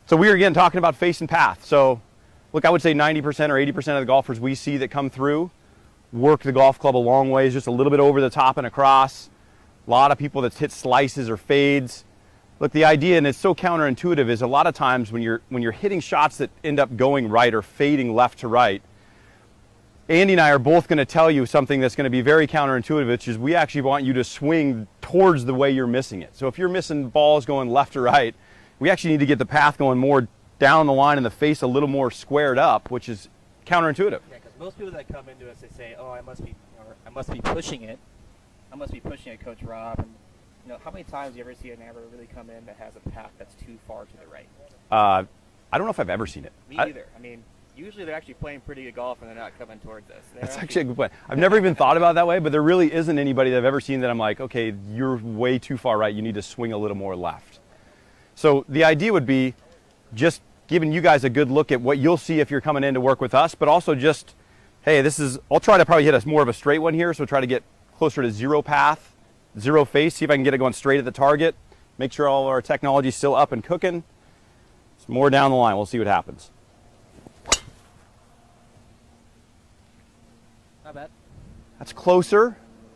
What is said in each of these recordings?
So we are again talking about face and path. So look, I would say 90% or 80% of the golfers we see that come through work the golf club a long ways, just a little bit over the top and across. A lot of people that hit slices or fades. Look, the idea, and it's so counterintuitive, is a lot of times when you're hitting shots that end up going right or fading left to right, Andy and I are both going to tell you something that's going to be very counterintuitive, which is we actually want you to swing towards the way you're missing it. So if you're missing balls going left to right, we actually need to get the path going more down the line in the face, a little more squared up, which is counterintuitive. Yeah, because most people that come into us, they say, "Oh, I must be pushing it. I must be pushing it, Coach Rob." And how many times do you ever see an amateur really come in that has a path that's too far to the right? I don't know if I've ever seen it. Me either. I mean, usually they're actually playing pretty good golf and they're not coming towards us. That's actually a good point. I've never even thought about it that way, but there really isn't anybody that I've ever seen that I'm like, okay, you're way too far right. You need to swing a little more left. So the idea would be just giving you guys a good look at what you'll see if you're coming in to work with us, but also just, hey, I'll try to probably hit more of a straight one here, so try to get closer to zero path, zero face, see if I can get it going straight at the target, make sure all our technology's still up and cooking. Some more down the line, we'll see what happens. Not bad. That's closer,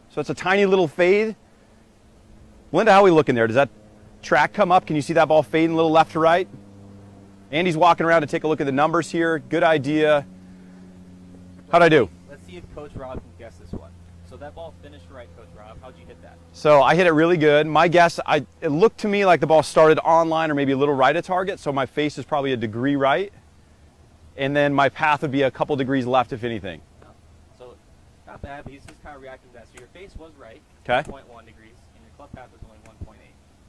so it's a tiny little fade. Linda, how are we looking there? Does that track come up? Can you see that ball fading a little left to right? Andy's walking around to take a look at the numbers here. Good idea. How'd I do? Let's see if Coach Rob can guess this one. So that ball finished right, Coach Rob. How'd you hit that? So I hit it really good. My guess, it looked to me like the ball started on line or maybe a little right of target, so my face is probably a degree right. And then my path would be a couple degrees left, if anything. Oh, so not bad, but he's just kind of reacting to that. So your face was right, okay, 0.1 degrees, and your club path was only 1.8.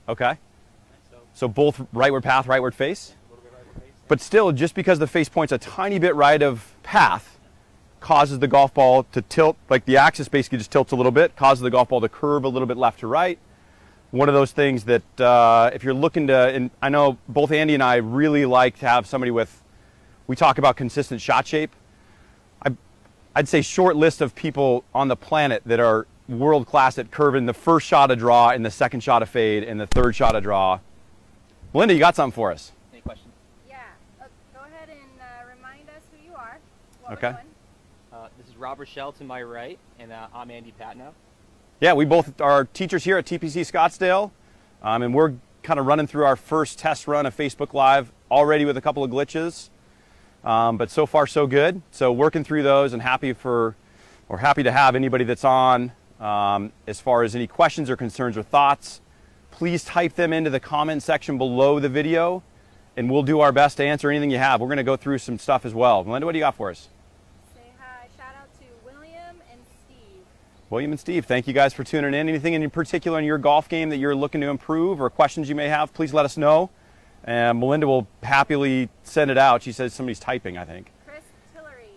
Okay. Right, so both rightward path, rightward face? But still, just because the face points a tiny bit right of path causes the golf ball to tilt, like the axis basically just tilts a little bit, causes the golf ball to curve a little bit left to right. One of those things that if you're looking to, and I know both Andy and I really like to have somebody we talk about consistent shot shape. I'd say short list of people on the planet that are world class at curving the first shot of draw and the second shot of fade and the third shot of draw. Melinda, you got something for us? Any questions? Go ahead and remind us who you are. What okay. We're doing. This is Rashell to my right, and I'm Andy Patnou. Yeah, we both are teachers here at TPC Scottsdale, and we're kind of running through our first test run of Facebook Live already with a couple of glitches, but so far so good. So working through those and happy to have anybody that's on. As far as any questions or concerns or thoughts, please type them into the comment section below the video, and we'll do our best to answer anything you have. We're going to go through some stuff as well. Melinda, what do you got for us? Say hi. Shout out to William and Steve. William and Steve, thank you guys for tuning in. Anything in particular in your golf game that you're looking to improve or questions you may have, please let us know. And Melinda will happily send it out. She says somebody's typing, I think. Chris Tillery,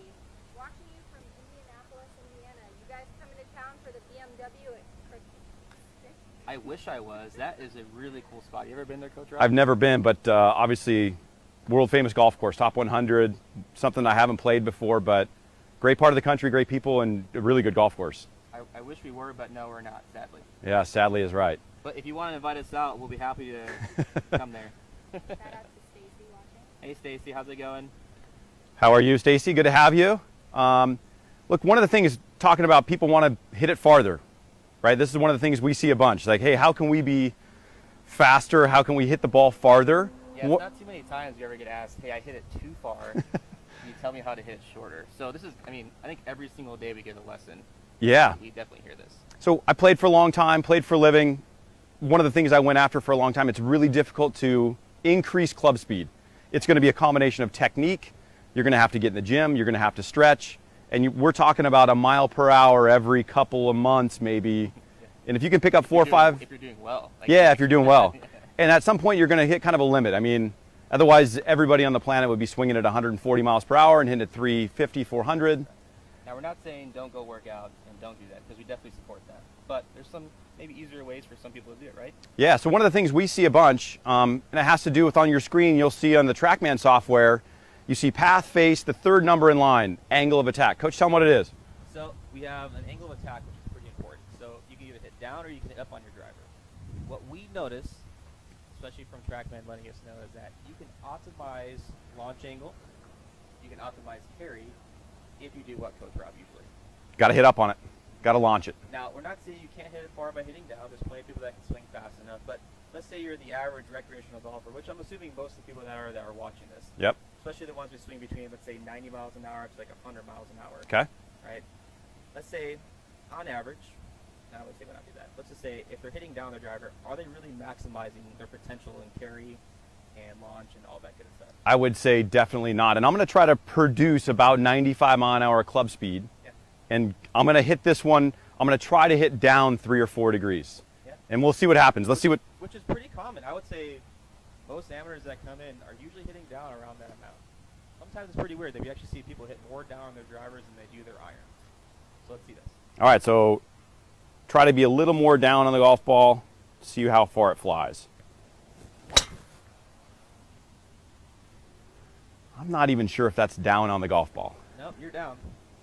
watching you from Indianapolis, Indiana. You guys coming to town for the BMW at I wish I was. That is a really cool spot. You ever been there, Coach Rob? I've never been, but obviously world famous golf course, top 100, something I haven't played before, but great part of the country, great people, and a really good golf course. I wish we were, but no, we're not, sadly. Yeah, sadly is right. But if you want to invite us out, we'll be happy to come there. Shout out to Stacy watching. Hey, Stacy, how's it going? How are you, Stacy? Good to have you. Look, one of the things talking about people want to hit it farther, right? This is one of the things we see a bunch. Like, hey, how can we be faster? How can we hit the ball farther? Yeah, it's not too many times you ever get asked, hey, I hit it too far. Can you tell me how to hit it shorter? So this is, I think every single day we get a lesson. Yeah. We definitely hear this. So I played for a long time, played for a living. One of the things I went after for a long time, it's really difficult to increase club speed. It's going to be a combination of technique. You're going to have to get in the gym. You're going to have to stretch. And we're talking about a mile per hour every couple of months maybe. And if you can pick up 4 or 5. If you're doing well. Yeah, if you're doing well. And at some point you're going to hit kind of a limit. I mean, otherwise everybody on the planet would be swinging at 140 miles per hour and hitting at 350, 400. Now we're not saying don't go work out and don't do that, because we definitely support that. But there's some maybe easier ways for some people to do it, right? Yeah, so one of the things we see a bunch, and it has to do with on your screen, you'll see on the TrackMan software, you see path, face, the third number in line, angle of attack. Coach, tell them what it is. So we have an angle of attack, which is pretty important. So you can either hit down or you can hit up on your driver. What we notice, especially from TrackMan letting us know, is that you can optimize launch angle, you can optimize carry if you do what Coach Rob usually. Got to hit up on it. Got to launch it. Now, we're not saying you can't hit it far by hitting down. There's plenty of people that can swing fast enough. But let's say you're the average recreational golfer, which I'm assuming most of the people that are watching this. Yep. Especially the ones who swing between, let's say, 90 miles an hour to like 100 miles an hour. Okay. Right? Let's say, on average, now let's say we're not do that. Let's just say if they're hitting down their driver, are they really maximizing their potential in carry and launch and all that good stuff? I would say definitely not. And I'm going to try to produce about 95 mile an hour club speed. Yeah. And I'm going to hit this one. I'm going to try to hit down 3 or 4 degrees. Yeah. And we'll see what happens. Let's see what. Which is pretty common. I would say most amateurs that come in are usually hitting down around that amount. Sometimes it's pretty weird that we actually see people hit more down on their drivers than they do their irons. So let's see this. All right, so try to be a little more down on the golf ball. See how far it flies. I'm not even sure if that's down on the golf ball. Nope, you're down.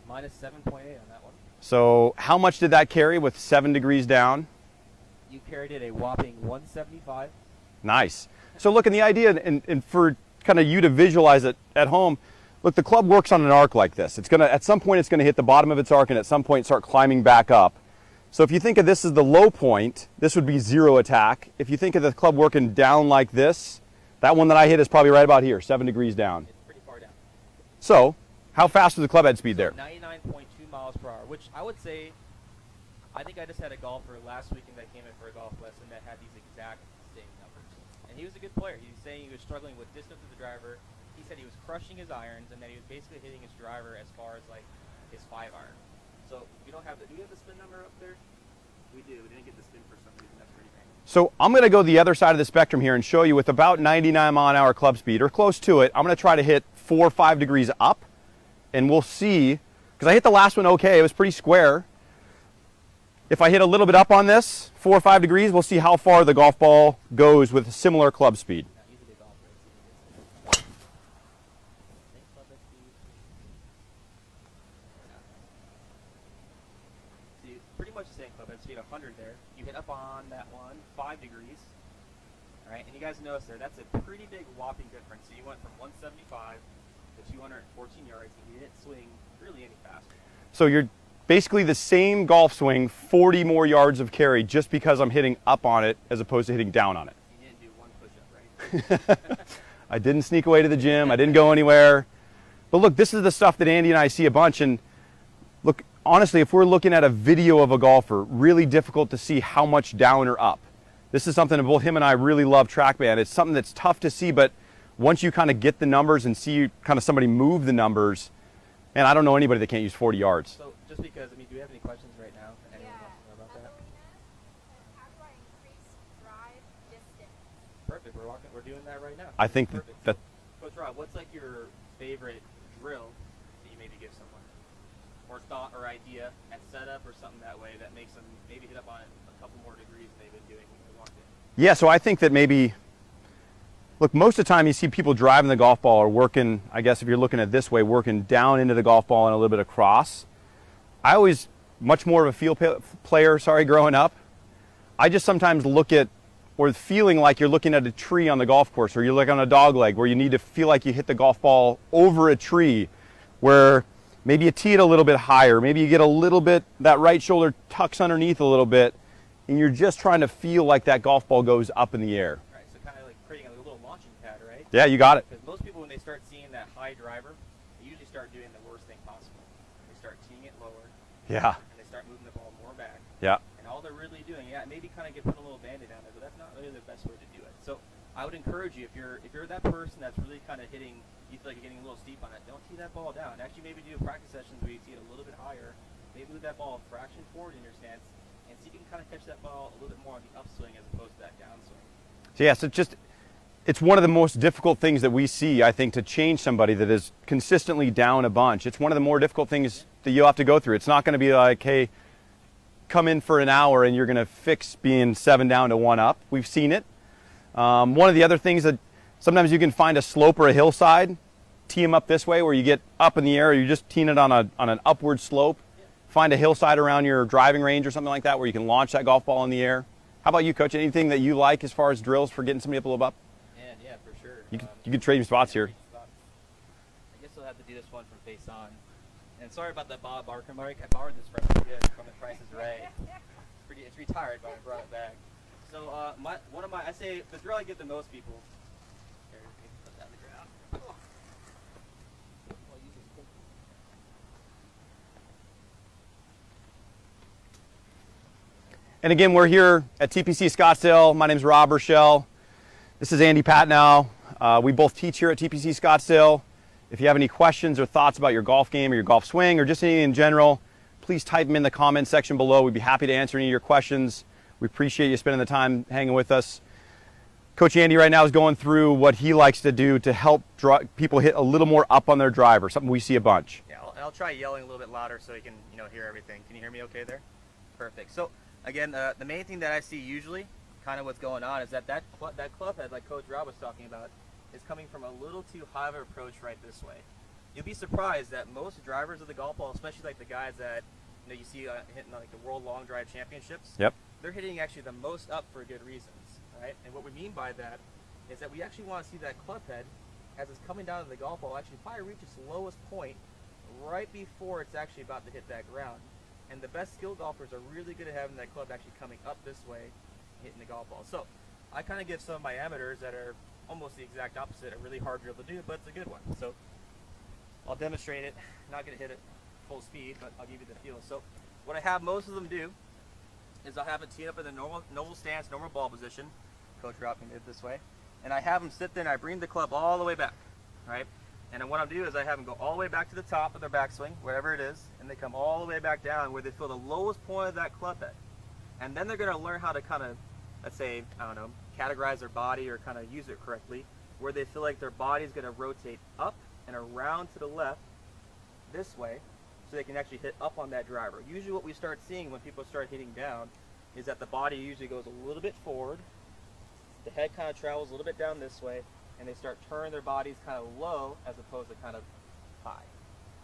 Minus 7.8 on that one. So how much did that carry with 7 degrees down? You carried it a whopping 175. Nice. So look, and the idea, and for kind of you to visualize it at home, look, the club works on an arc like this. It's gonna, at some point it's gonna hit the bottom of its arc and at some point start climbing back up. So if you think of this as the low point, this would be 0 attack. If you think of the club working down like this, that one that I hit is probably right about here, 7 degrees down. It's pretty far down. So how fast was the club head speed there? 99.2 miles per hour, which I would say, I think I just had a golfer last weekend that came in for a golf lesson that had these exact same numbers. And he was a good player. He was saying he was struggling with distance to the driver. He said he was crushing his irons and that he was basically hitting his driver as far as like his 5-iron. So we don't have the, do we have the spin number up there? We do. We didn't get the spin for some reason. That's pretty random. So I'm going to go the other side of the spectrum here and show you with about 99 mile an hour club speed or close to it. I'm going to try to hit 4 or 5 degrees up and we'll see, because I hit the last one okay. It was pretty square. If I hit a little bit up on this, 4 or 5 degrees, we'll see how far the golf ball goes with similar club speed. Now, usually a golfer, same club head speed. See, pretty much the same club head speed, 100 there. You hit up on that one, 5 degrees. All right, and you guys notice there, that's a pretty big whopping difference. So you went from 175 to 214 yards, and you didn't swing really any faster. So you're basically the same golf swing, 40 more yards of carry just because I'm hitting up on it as opposed to hitting down on it. You didn't do one push-up, right? I didn't sneak away to the gym. I didn't go anywhere. But look, this is the stuff that Andy and I see a bunch. And look, honestly, if we're looking at a video of a golfer, really difficult to see how much down or up. This is something that both him and I really love TrackMan. It's something that's tough to see, but once you kind of get the numbers and see kind of somebody move the numbers, man, I don't know anybody that can't use 40 yards. So just because, I mean, do we have any questions right now? Anyone Yeah. wants to know about that? How do I increase drive distance? Perfect. We're doing that right now. I think Perfect. that Coach Rob, what's like your favorite drill that you maybe give someone, or thought or idea at setup or something that way that makes them maybe hit up on it a couple more degrees than they've been doing when they walked in? yeah, so I think that maybe, look, most of the time you see people driving the golf ball or working, I guess if you're looking at it this way, working down into the golf ball and a little bit across. I always, much more of a field player, growing up. I just sometimes look at, or feeling like you're looking at a tree on the golf course, or you're like on a dog leg where you need to feel like you hit the golf ball over a tree, where maybe you tee it a little bit higher, maybe you get a little bit, that right shoulder tucks underneath a little bit, and you're just trying to feel like that golf ball goes up in the air. Right, so kind of like creating a little launching pad, right? Yeah, you got it. Because most people, when they start seeing that high driver, they usually start doing the worst thing possible. They start teeing it lower, Yeah, and they start moving the ball more back. yeah. And all they're really doing, yeah, maybe kind of get put a little Band-Aid on there, but that's not really the best way to do it. So I would encourage you, if you're that person that's really kind of hitting, you feel like you're getting a little steep on it, don't tee that ball down. Actually, maybe do practice sessions where you tee it a little bit higher, maybe move that ball a fraction forward in your stance, and see if you can kind of catch that ball a little bit more on the upswing as opposed to that downswing. So yes, it's one of the most difficult things that we see, I think, to change somebody that is consistently down a bunch. It's one of the more difficult things that you'll have to go through. It's not going to be like, hey, come in for an hour and you're going to fix being 7 down to 1 up. We've seen it. One of the other things that sometimes you can find a slope or a hillside, tee them up this way where you get up in the air, or you're just teeing it on an upward slope. Find a hillside around your driving range or something like that where you can launch that golf ball in the air. How about you, Coach? Anything that you like as far as drills for getting somebody up a little up? Yeah, for sure. You could trade spots here. I guess we'll have to do this one from face on. And sorry about that Bob Barker mic. I borrowed this from The Price is Right. It's retired, but I brought it back. So I say the drill I give to most people. Here, put that on the ground. Oh. I'll use this quick. And again, we're here at TPC Scottsdale. My name's Rashell. This is Andy Patnou. We both teach here at TPC Scottsdale. If you have any questions or thoughts about your golf game or your golf swing or just anything in general, please type them in the comment section below. We'd be happy to answer any of your questions. We appreciate you spending the time hanging with us. Coach Andy right now is going through what he likes to do to help people hit a little more up on their driver, something we see a bunch. Yeah, I'll try yelling a little bit louder so you can hear everything. Can you hear me okay there? Perfect. So again, the main thing that I see usually, kind of what's going on, is that club head, like Coach Rob was talking about, is coming from a little too high of an approach right this way. You'll be surprised that most drivers of the golf ball, especially like the guys that you see hitting like the World Long Drive Championships, yep, they're hitting actually the most up for good reasons, right? And what we mean by that is that we actually want to see that club head, as it's coming down to the golf ball, actually probably reach its lowest point right before it's actually about to hit that ground. And the best skill golfers are really good at having that club actually coming up this way, hitting the golf ball. So I kind of give some of my amateurs that are almost the exact opposite, a really hard drill to do, but it's a good one. So I'll demonstrate it. Not going to hit it full speed, but I'll give you the feel. So what I have most of them do is I'll have it teed up in the normal stance, normal ball position. Coach Rob can do it this way. And I have them sit there and I bring the club all the way back, right? And then what I'll do is I have them go all the way back to the top of their backswing, wherever it is, and they come all the way back down where they feel the lowest point of that club head. And then they're going to learn how to kind of, let's say, I don't know, categorize their body or kind of use it correctly, where they feel like their body is going to rotate up and around to the left this way, so they can actually hit up on that driver. Usually what we start seeing when people start hitting down is that the body usually goes a little bit forward, the head kind of travels a little bit down this way, and they start turning their bodies kind of low as opposed to kind of high.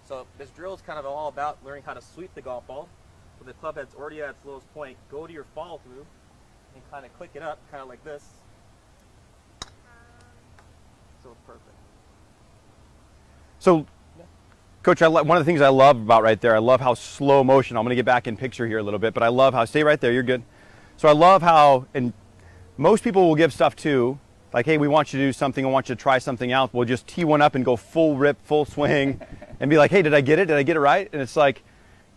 So this drill is kind of all about learning how to sweep the golf ball. When the club head's already at its lowest point, go to your follow through and kind of click it up, kind of like this. So it's perfect. So, Coach, one of the things I love about right there, I love how slow motion, I'm going to get back in picture here a little bit, but I love how, stay right there, you're good. So I love how, and most people will give stuff too, like, hey, we want you to do something, I want you to try something out. We'll just tee one up and go full rip, full swing, and be like, hey, did I get it? Did I get it right? And it's like,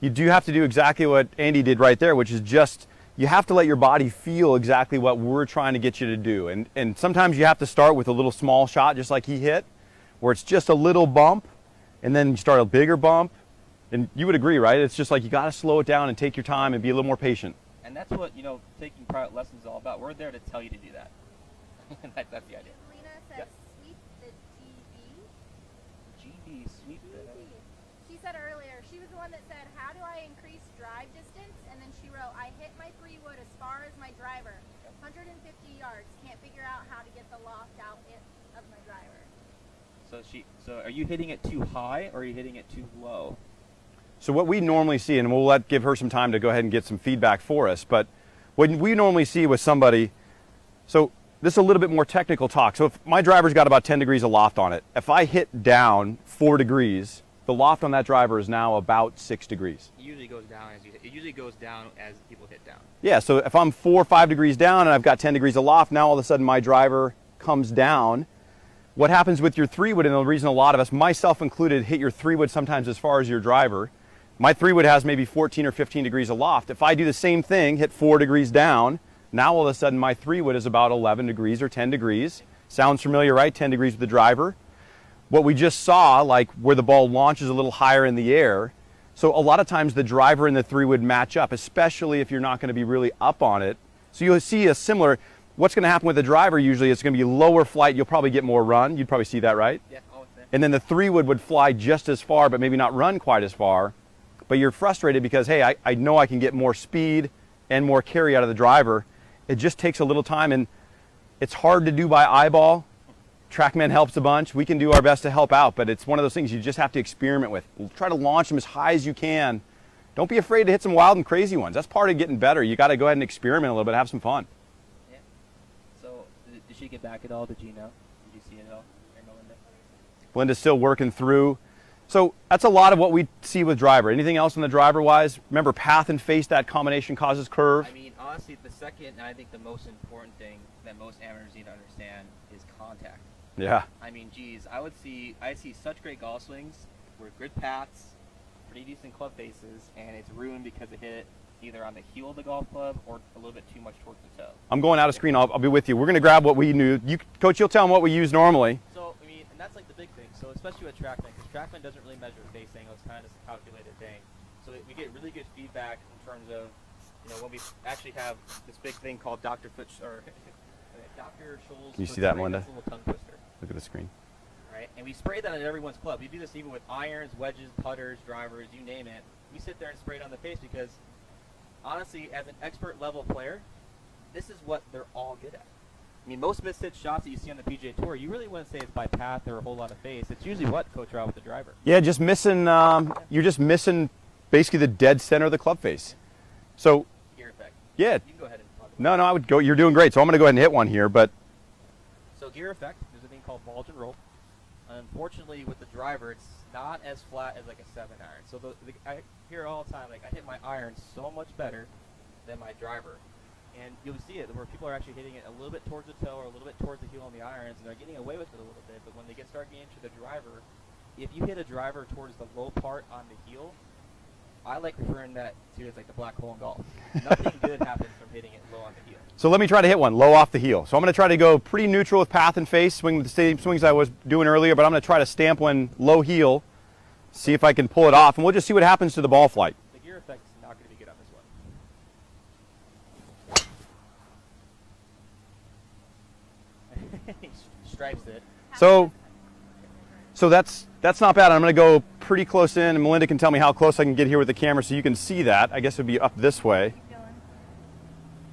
you do have to do exactly what Andy did right there, which is just, you have to let your body feel exactly what we're trying to get you to do. And sometimes you have to start with a little small shot, just like he hit, where it's just a little bump, and then you start a bigger bump. And you would agree, right? It's just like you got to slow it down and take your time and be a little more patient. And that's what, taking private lessons is all about. We're there to tell you to do that. That's the idea. Lena says, Yep. sweep the GB. GB, sweep the She said earlier, she was the one that said, how do I increase drive distance? And then she wrote, I hit my 3-wood as far as my driver, 150 yards. Can't figure out how to get the loft out of my driver. So are you hitting it too high or are you hitting it too low? So what we normally see, and we'll give her some time to go ahead and get some feedback for us, but what we normally see with somebody, so this is a little bit more technical talk. So if my driver's got about 10 degrees of loft on it, if I hit down 4 degrees, the loft on that driver is now about 6 degrees. It usually goes down as people hit down. Yeah, so if I'm 4 or 5 degrees down and I've got 10 degrees of loft, now all of a sudden my driver comes down. What happens with your 3-wood, and the reason a lot of us, myself included, hit your 3-wood sometimes as far as your driver. My 3-wood has maybe 14 or 15 degrees of loft. If I do the same thing, hit 4 degrees down, now all of a sudden my 3-wood is about 11 degrees or 10 degrees. Sounds familiar, right? 10 degrees with the driver. What we just saw, like where the ball launches a little higher in the air, so a lot of times the driver and the 3-wood match up, especially if you're not going to be really up on it. So you'll see a similar, what's going to happen with the driver usually, it's going to be lower flight, you'll probably get more run. You'd probably see that, right? Yeah, always there. And then the 3-wood would fly just as far, but maybe not run quite as far. But you're frustrated because, hey, I know I can get more speed and more carry out of the driver. It just takes a little time, and it's hard to do by eyeball. TrackMan helps a bunch. We can do our best to help out, but it's one of those things you just have to experiment with. Try to launch them as high as you can. Don't be afraid to hit some wild and crazy ones. That's part of getting better. You got to go ahead and experiment a little bit, have some fun. Yeah. So, did she get back at all? Did you know? you see it all? Here, Melinda. Belinda's still working through. So that's a lot of what we see with driver. Anything else on the driver wise? Remember, path and face, that combination causes curve. I mean, honestly, the second, and I think the most important thing that most amateurs need to understand is contact. Yeah. I mean, geez, I see such great golf swings where good paths, pretty decent club faces, and it's ruined because it hit either on the heel of the golf club or a little bit too much towards the toe. I'm going out of screen. I'll be with you. We're going to grab what we knew. Coach, you'll tell them what we use normally. So, I mean, and that's like the big thing. So, especially with TOURAcademy, because TOURAcademy doesn't really measure face angle. It's kind of just a calculated thing. So, we get really good feedback in terms of, when we actually have this big thing called Dr. Scholl's. Can you see that, Melinda? Little tongue twister. Look at the screen. Right? And we spray that on everyone's club. We do this even with irons, wedges, putters, drivers, you name it. We sit there and spray it on the face because, honestly, as an expert level player, this is what they're all good at. I mean, most missed shots that you see on the PGA Tour, you really wouldn't say it's by path or a whole lot of face. It's usually what, Coach Rao, with the driver? Yeah, just missing. You're just missing basically the dead center of the club face. So, Gear effect. yeah. You can go ahead and talk about No, I would go. You're doing great. So I'm going to go ahead and hit one here. But So gear effect, there's a thing called bulge and roll. Unfortunately, with the driver, it's not as flat as like a 7-iron. So I hear all the time, like, I hit my iron so much better than my driver. And you'll see it where people are actually hitting it a little bit towards the toe or a little bit towards the heel on the irons, and they're getting away with it a little bit. But when they start getting into the driver, if you hit a driver towards the low part on the heel, I like referring that to as like the black hole in golf. Nothing good happens from hitting it low on the heel. so let me try to hit one low off the heel. So I'm going to try to go pretty neutral with path and face, swing with the same swings I was doing earlier, but I'm going to try to stamp one low heel, see if I can pull it off, and we'll just see what happens to the ball flight. The gear effect is not going to be good on this one. He stripes it. So that's not bad. I'm going to go pretty close in, and Melinda can tell me how close I can get here with the camera so you can see that. I guess it would be up this way. Keep going.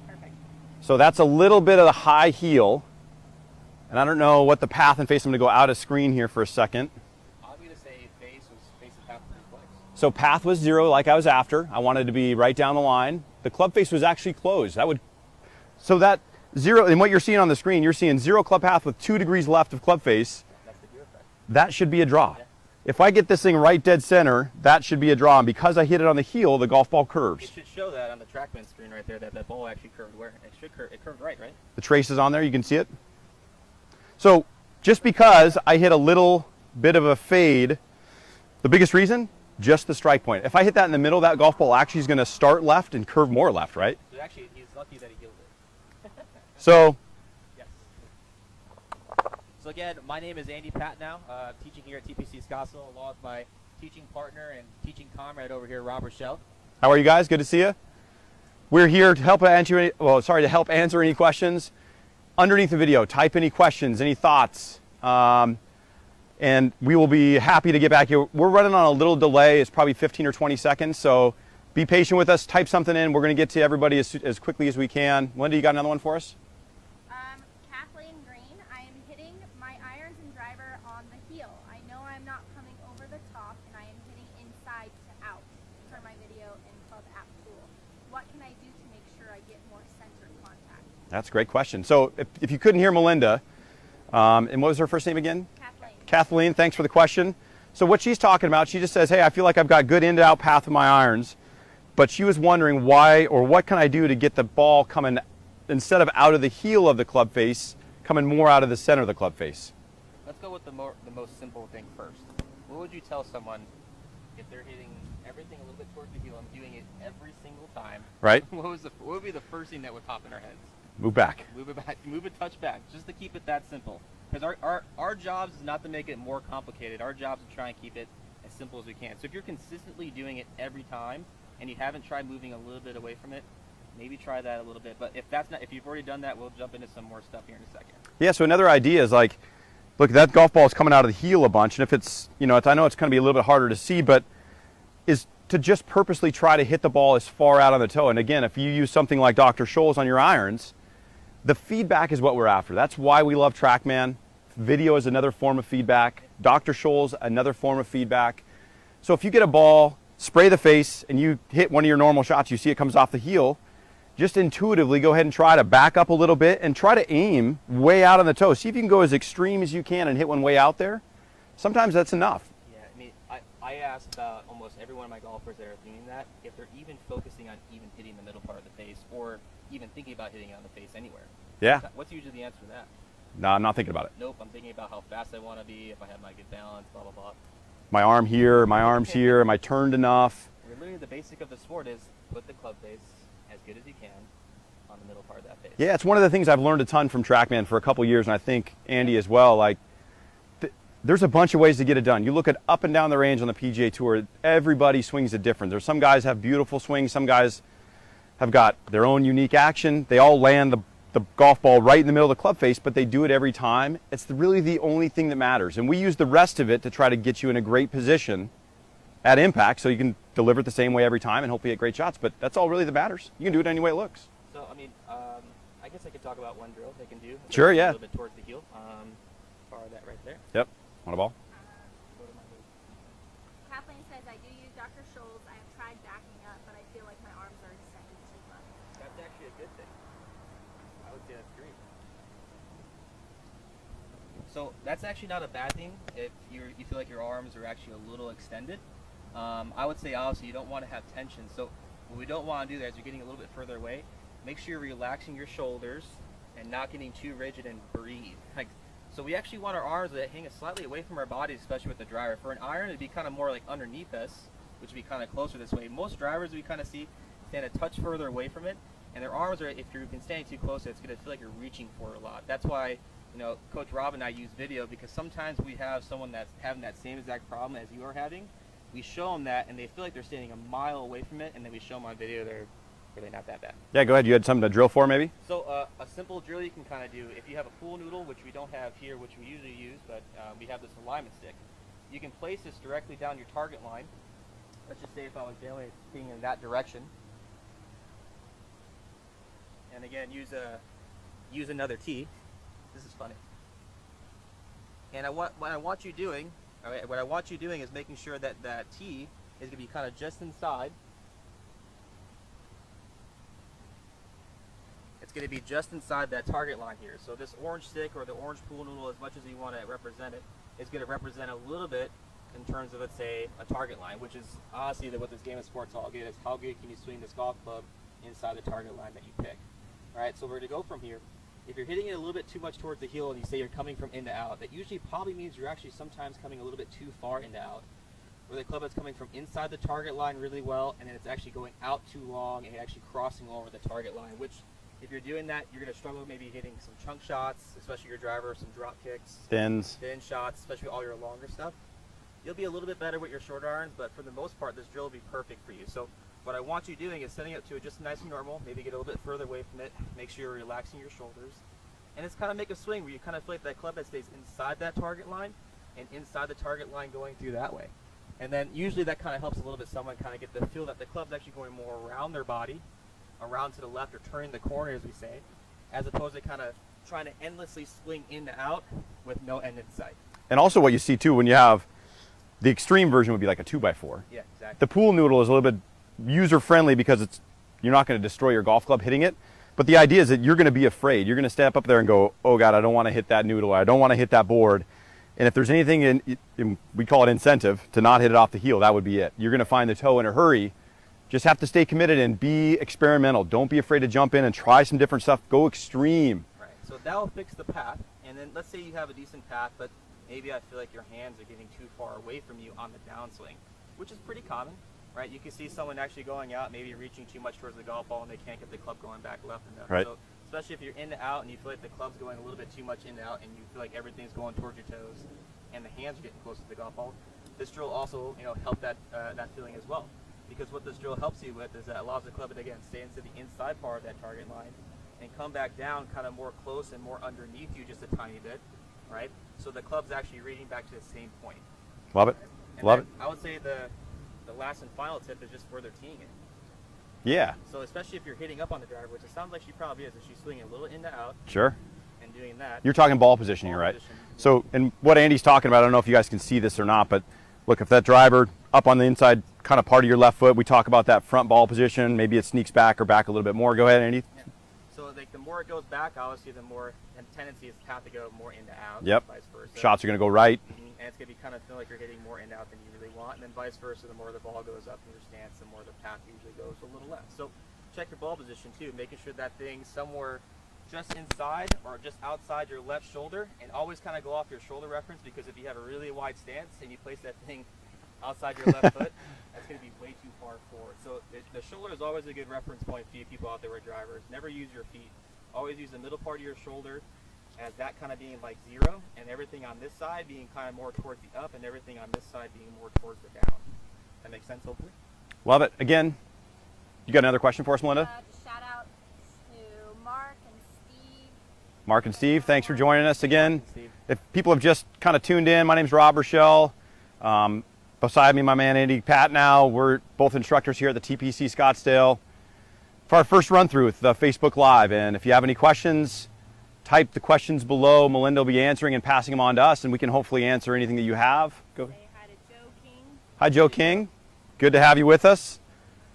Perfect. So that's a little bit of the high heel. And I don't know what the path and face. I'm going to go out of screen here for a second. I'm going to say face and path pretty close. So path was 0 like I was after. I wanted to be right down the line. The club face was actually closed. So that 0, and what you're seeing on the screen, you're seeing 0 club path with 2 degrees left of club face. That's the gear effect. That should be a draw. Yeah. If I get this thing right dead center, that should be a draw. And because I hit it on the heel, the golf ball curves. It should show that on the TOURAcademy screen right there that ball actually curved where? It curved right? The trace is on there. You can see it. So just because I hit a little bit of a fade, the biggest reason, just the strike point. If I hit that in the middle, that golf ball actually is going to start left and curve more left, right? So actually, he's lucky that he healed it. So Yes. So again, my name is Andy Patnou. I'm teaching here at TPC Scottsdale along with my teaching partner and teaching comrade over here, Rashell. how are you guys? Good to see you. We're here to help answer any questions. Underneath the video, type any questions, any thoughts, and we will be happy to get back here. We're running on a little delay. It's probably 15 or 20 seconds, so be patient with us. Type something in. We're going to get to everybody as quickly as we can. Linda, you got another one for us? Kathleen Green, I am hitting my irons and driver on the heel. I know I'm not coming over the top, and I am hitting inside to out for my video and club app tool. What can I do to make sure I get more center contact? That's a great question. So if you couldn't hear Melinda, and what was her first name again? Kathleen, thanks for the question. So what she's talking about, she just says, hey, I feel like I've got good in to out path with my irons, but she was wondering why or what can I do to get the ball coming, instead of out of the heel of the club face, coming more out of the center of the club face. Let's go with the most simple thing first. What would you tell someone if they're hitting everything a little bit towards the heel and doing it every single time? Right? What would be the first thing that would pop in our heads? Move back. Move it back, move it touch back, just to keep it that simple. Because our job is not to make it more complicated. Our job is to try and keep it as simple as we can. So if you're consistently doing it every time and you haven't tried moving a little bit away from it, maybe try that a little bit. But if you've already done that, we'll jump into some more stuff here in a second. Yeah, so another idea is like, look, that golf ball is coming out of the heel a bunch, and if it's, I know it's going to be a little bit harder to see, but is to just purposely try to hit the ball as far out on the toe. And again, if you use something like Dr. Scholl's on your irons, the feedback is what we're after. That's why we love TrackMan. Video is another form of feedback. Dr. Scholl's, another form of feedback. So if you get a ball, spray the face, and you hit one of your normal shots, you see it comes off the heel, just intuitively go ahead and try to back up a little bit and try to aim way out on the toe. See if you can go as extreme as you can and hit one way out there. Sometimes that's enough. Yeah, I mean, I asked about almost every one of my golfers that are doing that if they're even focusing on even hitting the middle part of the face or even thinking about hitting it on the face anywhere. Yeah. What's usually the answer to that? No, I'm not thinking about it. Nope, I'm thinking about how fast I want to be, if I have my good balance, blah, blah, blah. My arm here, my arm's here, am I turned enough? Literally the basic of the sport is put the club face as good as you can on the middle part of that face. Yeah, it's one of the things I've learned a ton from TrackMan for a couple years, and I think Andy as well. Like, there's a bunch of ways to get it done. You look at up and down the range on the PGA Tour, everybody swings it different. There's some guys have beautiful swings, some guys have got their own unique action. They all land the golf ball right in the middle of the club face, but they do it every time. It's really the only thing that matters. And we use the rest of it to try to get you in a great position at impact so you can deliver it the same way every time and hopefully hit great shots. But that's all really that matters. You can do it any way it looks. So, I mean, I guess I could talk about one drill they can do. Sure, yeah. A little bit towards the heel. Borrow that right there. Yep. Want a ball? Kathleen says I do use Dr. Scholl's. I have tried backing up, but I feel like my arms are extended too much. That's actually a good thing. I would say that's great. So that's actually not a bad thing if you feel like your arms are actually a little extended. I would say obviously you don't want to have tension. So what we don't want to do there is you're getting a little bit further away. Make sure you're relaxing your shoulders and not getting too rigid and breathe. So we actually want our arms to hang slightly away from our bodies, especially with the driver. For an iron, it'd be kind of more like underneath us, which would be kind of closer this way. Most drivers we kind of see stand a touch further away from it, and their arms are, if you've been standing too close, it's going to feel like you're reaching for it a lot. That's why, you know, Coach Rob and I use video, because sometimes we have someone that's having that same exact problem as you are having. We show them that, and they feel like they're standing a mile away from it, and then we show them on video they're really not that bad. Yeah, go ahead. You had something to drill for, maybe? So a simple drill you can kind of do, if you have a pool noodle, which we don't have here, which we usually use, but we have this alignment stick. You can place this directly down your target line. Let's just say if I was generally being in that direction. And again, use another tee. This is funny. And what I want you doing is making sure that that tee is going to be kind of just inside. It's going to be just inside that target line here. So this orange stick or the orange pool noodle, as much as you want to represent it, is going to represent a little bit in terms of, let's say, a target line, which is honestly what this game of sports all good is. How good can you swing this golf club inside the target line that you pick? All right, so we're going to go from here. If you're hitting it a little bit too much towards the heel and you say you're coming from in to out, that usually probably means you're actually sometimes coming a little bit too far in to out. Where the club is coming from inside the target line really well, and then it's actually going out too long and actually crossing over the target line, which if you're doing that, you're going to struggle maybe hitting some chunk shots, especially your driver, some drop kicks, thin shots, especially all your longer stuff. You'll be a little bit better with your short irons, but for the most part, this drill will be perfect for you. So what I want you doing is setting it to just nice and normal, maybe get a little bit further away from it, make sure you're relaxing your shoulders, and it's kind of make a swing where you kind of feel like that club head stays inside that target line and inside the target line going through that way. And then usually that kind of helps a little bit someone kind of get the feel that the club's actually going more around their body, around to the left, or turning the corner, as we say, as opposed to kind of trying to endlessly swing in to out with no end in sight. And also what you see too, when you have the extreme version would be like a 2x4. Yeah, exactly. The pool noodle is a little bit user-friendly because you're not going to destroy your golf club hitting it. But the idea is that you're going to be afraid. You're going to step up there and go, oh God, I don't want to hit that noodle. I don't want to hit that board. And if there's anything we call it incentive to not hit it off the heel, that would be it. You're going to find the toe in a hurry. Just have to stay committed and be experimental. Don't be afraid to jump in and try some different stuff. Go extreme. Right. So that'll fix the path. And then let's say you have a decent path, but maybe I feel like your hands are getting too far away from you on the downswing, which is pretty common, right? You can see someone actually going out, maybe reaching too much towards the golf ball, and they can't get the club going back left enough. Right. So especially if you're in to out and you feel like the club's going a little bit too much in to out, and you feel like everything's going towards your toes, and the hands are getting close to the golf ball. This drill also, help that feeling as well. Because what this drill helps you with is that it allows the club to, again, stay into the inside part of that target line and come back down kind of more close and more underneath you just a tiny bit, right? So the club's actually reading back to the same point. Love it. And Love it. I would say the last and final tip is just where they're teeing it. Yeah. So especially if you're hitting up on the driver, which it sounds like she probably is, if she's swinging a little in to out. Sure. And doing that. You're talking ball positioning, right? So, and what Andy's talking about, I don't know if you guys can see this or not, but look, if that driver up on the inside kind of part of your left foot. We talk about that front ball position. Maybe it sneaks back or back a little bit more. Go ahead, Andy. Yeah. So like the more it goes back, obviously the more tendency is to have to go more into out. Yep. Vice versa. Shots are going to go right. And it's going to be kind of feel like you're hitting more in out than you really want. And then vice versa, the more the ball goes up in your stance, the more the path usually goes a little left. So check your ball position too, making sure that thing's somewhere just inside or just outside your left shoulder, and always kind of go off your shoulder reference, because if you have a really wide stance and you place that thing outside your left foot, that's going to be way too far forward. So the shoulder is always a good reference point for you people out there with drivers. Never use your feet. Always use the middle part of your shoulder as that kind of being like zero, and everything on this side being kind of more towards the up, and everything on this side being more towards the down. That makes sense, hopefully? Love it. Again, you got another question for us, Melinda? Just shout out to Mark and Steve. Mark and Steve, thanks for joining us again. Steve. If people have just kind of tuned in, my name's Rashell. Beside me, my man Andy Patnou. We're both instructors here at the TPC Scottsdale for our first run through with the Facebook Live. And if you have any questions, type the questions below. Melinda will be answering and passing them on to us, and we can hopefully answer anything that you have. Go. Say hi to Joe King. Hi, Joe King. Good to have you with us.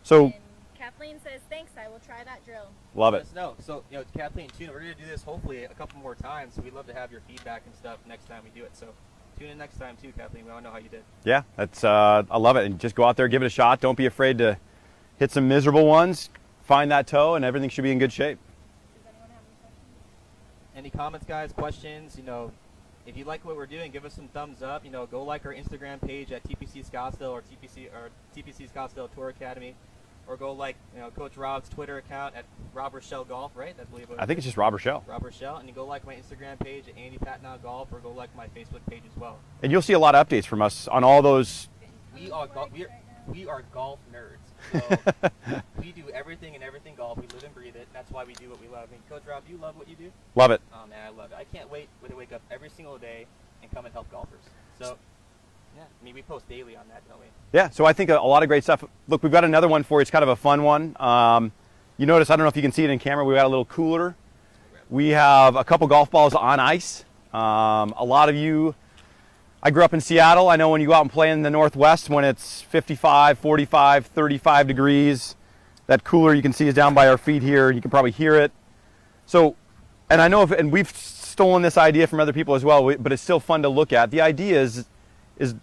So, And Kathleen says, thanks, I will try that drill. love Let it. us know. So, Kathleen, tune in. We're going to do this hopefully a couple more times, so we'd love to have your feedback and stuff next time we do it. So tune in next time too, Kathleen. We want to know how you did. Yeah, that's I love it. And just go out there, give it a shot. Don't be afraid to hit some miserable ones. Find that toe, and everything should be in good shape. Does anyone have any questions? Any comments, guys, questions? If you like what we're doing, give us some thumbs up. Go like our Instagram page at TPC Scottsdale or TPC Scottsdale Tour Academy, or go like Coach Rob's Twitter account at Rashell Golf, right? That's believe what I think it's just Rob Rashell. Rashell, and you go like my Instagram page at Andy Patnou Golf, or go like my Facebook page as well. And you'll see a lot of updates from us on all those. We are golf nerds. So we do everything and everything golf. We live and breathe it. That's why we do what we love. Coach Rob, do you love what you do? Love it. Oh man, I love it. I can't wait to wake up every single day and come and help golfers. So, yeah, we post daily on that, don't we? Yeah, so I think a lot of great stuff. Look, we've got another one for you. It's kind of a fun one. You notice, I don't know if you can see it in camera, we've got a little cooler. We have a couple golf balls on ice. A lot of you, I grew up in Seattle. I know when you go out and play in the Northwest, when it's 55, 45, 35 degrees, that cooler you can see is down by our feet here. You can probably hear it. So, and I know, and we've stolen this idea from other people as well, but it's still fun to look at. The idea is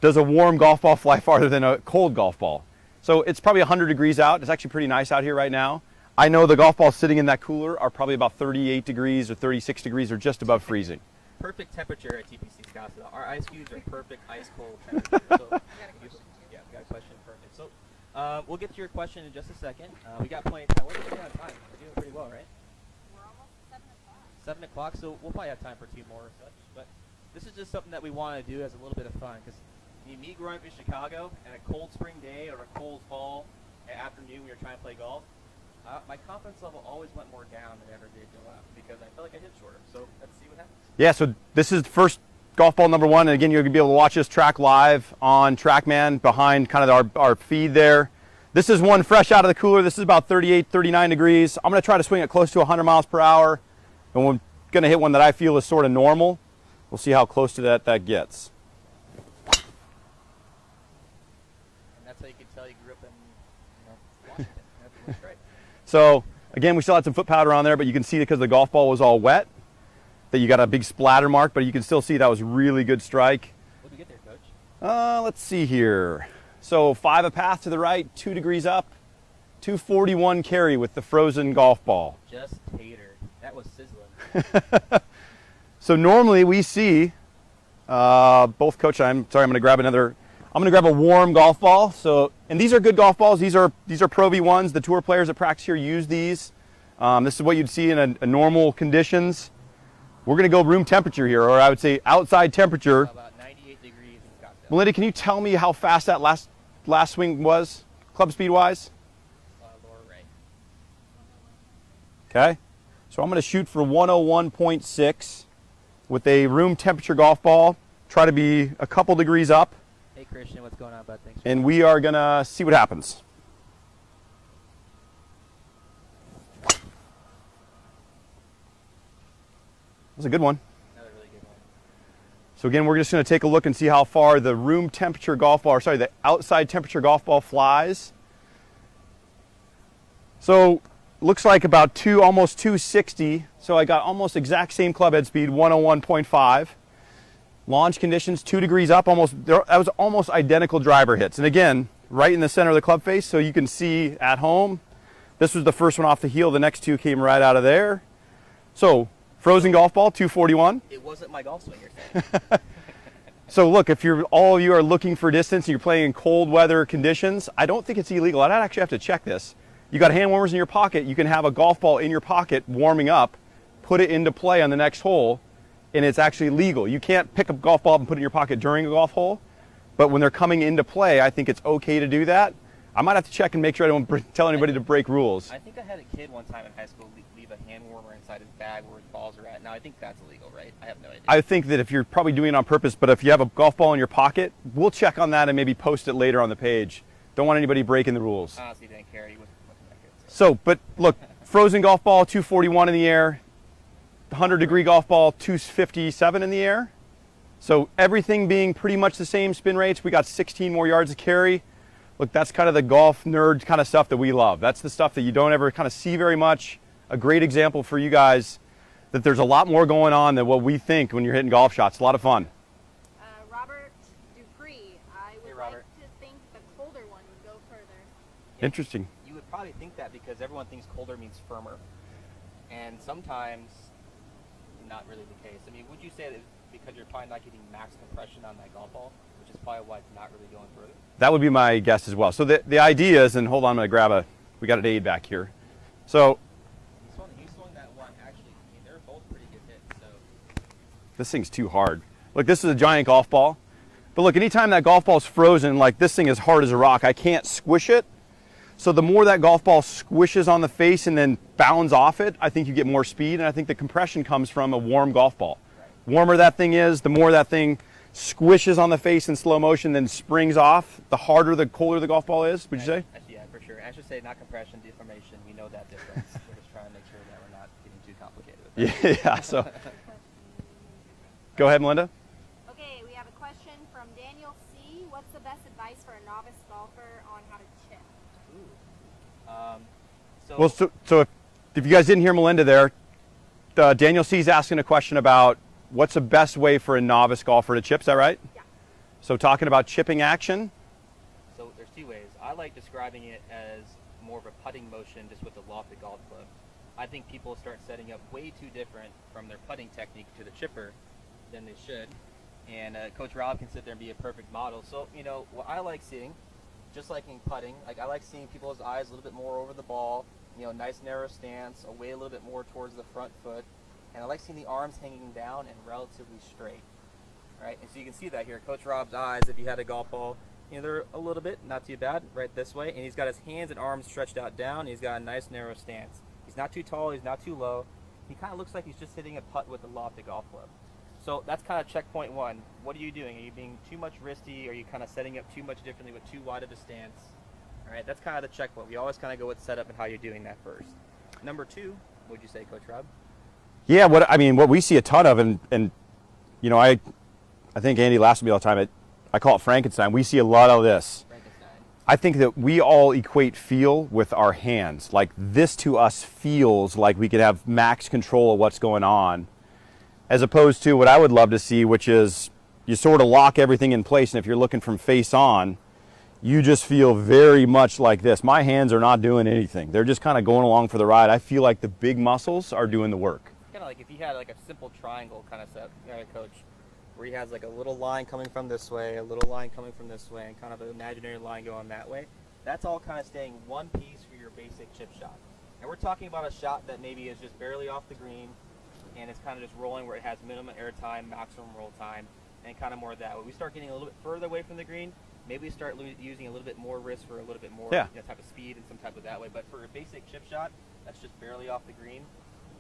does a warm golf ball fly farther than a cold golf ball? So it's probably 100 degrees out. It's actually pretty nice out here right now. I know the golf balls sitting in that cooler are probably about 38 degrees or 36 degrees or just above freezing. Perfect temperature at TPC Scottsdale. Our ice cubes are perfect ice cold temperature. So, yeah, we got a question. Perfect. So we'll get to your question in just a second. We got plenty of time. We're on time. We're doing pretty well, right? We're almost at 7 o'clock. 7 o'clock, so we'll probably have time for 2 more or such. But this is just something that we want to do as a little bit of fun, because me growing up in Chicago and a cold spring day or a cold fall afternoon when you're trying to play golf, my confidence level always went more down than it ever did go up, because I felt like I hit shorter. So let's see what happens. Yeah, so this is first golf ball number 1, and again, you're going to be able to watch this track live on TrackMan behind kind of our feed there. This is one fresh out of the cooler. This is about 38, 39 degrees. I'm going to try to swing it close to 100 miles per hour, and we're going to hit one that I feel is sort of normal. We'll see how close to that gets. And that's how you can tell you grew up in Washington. That's great. So again, we still had some foot powder on there, but you can see because the golf ball was all wet that you got a big splatter mark, but you can still see that was really good strike. What did we get there, Coach? Let's see here. So 5 a path to the right, 2 degrees up, 241 carry with the frozen golf ball. Just tatered. That was sizzling. So normally we see both Coach and I'm going to grab a warm golf ball. So, and these are good golf balls. These are Pro V1s. The tour players that practice here use these. This is what you'd see in a normal conditions. We're going to go room temperature here, or I would say outside temperature. About 98 degrees in Scottsdale. Melinda, can you tell me how fast that last swing was, club speed wise? Lower right. Okay. So I'm going to shoot for 101.6 with a room temperature golf ball. Try to be a couple degrees up. Hey Christian, what's going on, bud? Thanks. And we are going to see what happens. That was a good one. Another really good one. So again, we're just going to take a look and see how far the room temperature golf ball, or sorry, the outside temperature golf ball flies. So looks like about almost 260. So I got almost exact same club head speed, 101.5. Launch conditions, 2 degrees up, that was almost identical driver hits. And again, right in the center of the club face, so you can see at home, this was the first one off the heel. The next two came right out of there. So frozen golf ball, 241. It wasn't my golf swing, you're saying. So look, if all of you are looking for distance and you're playing in cold weather conditions, I don't think it's illegal. I'd actually have to check this. You got hand warmers in your pocket. You can have a golf ball in your pocket warming up, put it into play on the next hole, and it's actually legal. You can't pick up a golf ball and put it in your pocket during a golf hole, but when they're coming into play, I think it's okay to do that. I might have to check and make sure I don't tell anybody to break rules. I think I had a kid one time in high school leave a hand warmer inside his bag where his balls are at. Now, I think that's illegal, right? I have no idea. I think that if you're probably doing it on purpose, but if you have a golf ball in your pocket, we'll check on that and maybe post it later on the page. Don't want anybody breaking the rules. I honestly didn't care. He wasn't looking that good. So, but look, frozen golf ball, 241 in the air. 100-degree golf ball, 257 in the air. So everything being pretty much the same spin rates. We got 16 more yards of carry. Look, that's kind of the golf nerd kind of stuff that we love. That's the stuff that you don't ever kind of see very much. A great example for you guys that there's a lot more going on than what we think when you're hitting golf shots. A lot of fun. Robert Dupree, I would like to think the colder one would go further. yeah, Interesting. You would probably think that because everyone thinks colder means firmer. And sometimes not really the case. I mean, would you say that because you're probably not getting max compression on that golf ball, which is probably why it's not really going further? That would be my guess as well. So the idea is, and hold on, I'm going to we got an aid back here. So You swung that one, actually, I mean, they're both pretty good hits, so. this thing's too hard. Look, this is a giant golf ball. But look, anytime that golf ball's frozen, like this thing is hard as a rock, I can't squish it. So the more that golf ball squishes on the face and then bounds off it, I think you get more speed, and I think the compression comes from a warm golf ball. Warmer that thing is, the more that thing squishes on the face in slow motion, then springs off, the colder the golf ball is, would you say? Yeah, for sure. I should say not compression, deformation. We know that difference. We're just trying to make sure that we're not getting too complicated with that. Yeah, so. Go ahead, Melinda. Okay, we have a question from Daniel C. What's the best advice for a novice golfer on how to chip? So if you guys didn't hear Melinda there, Daniel C is asking a question about what's the best way for a novice golfer to chip, is that right? Yeah. So talking about chipping action. So there's two ways. I like describing it as more of a putting motion just with a lofted golf club. I think people start setting up way too different from their putting technique to the chipper than they should. And Coach Rob can sit there and be a perfect model. So, what I like seeing, just like in putting, like I like seeing people's eyes a little bit more over the ball, nice narrow stance, away a little bit more towards the front foot. And I like seeing the arms hanging down and relatively straight. Right? And so you can see that here. Coach Rob's eyes, if you had a golf ball, they're a little bit, not too bad, right this way. And he's got his hands and arms stretched out down. And he's got a nice narrow stance. He's not too tall, he's not too low. He kind of looks like he's just hitting a putt with a lofted golf club. So that's kind of checkpoint one. What are you doing? Are you being too much wristy? Are you kind of setting up too much differently with too wide of a stance? All right, that's kind of the checkpoint. We always kind of go with setup and how you're doing that first. Number two, what would you say, Coach Rob? Yeah, what we see a ton of, and I think Andy laughs at me all the time. I call it Frankenstein. We see a lot of this. Frankenstein. I think that we all equate feel with our hands. Like this to us feels like we could have max control of what's going on, as opposed to what I would love to see, which is you sort of lock everything in place, and if you're looking from face on, you just feel very much like this. My hands are not doing anything. They're just kind of going along for the ride. I feel like the big muscles are doing the work. Kind of like if you had like a simple triangle kind of set, Coach, where he has like a little line coming from this way, a little line coming from this way, and kind of an imaginary line going that way. That's all kind of staying one piece for your basic chip shot. And we're talking about a shot that maybe is just barely off the green, and it's kind of just rolling where it has minimum air time, maximum roll time, and kind of more of that. When we start getting a little bit further away from the green, maybe we start using a little bit more wrist for a little bit more type of speed and some type of that way. But for a basic chip shot, that's just barely off the green,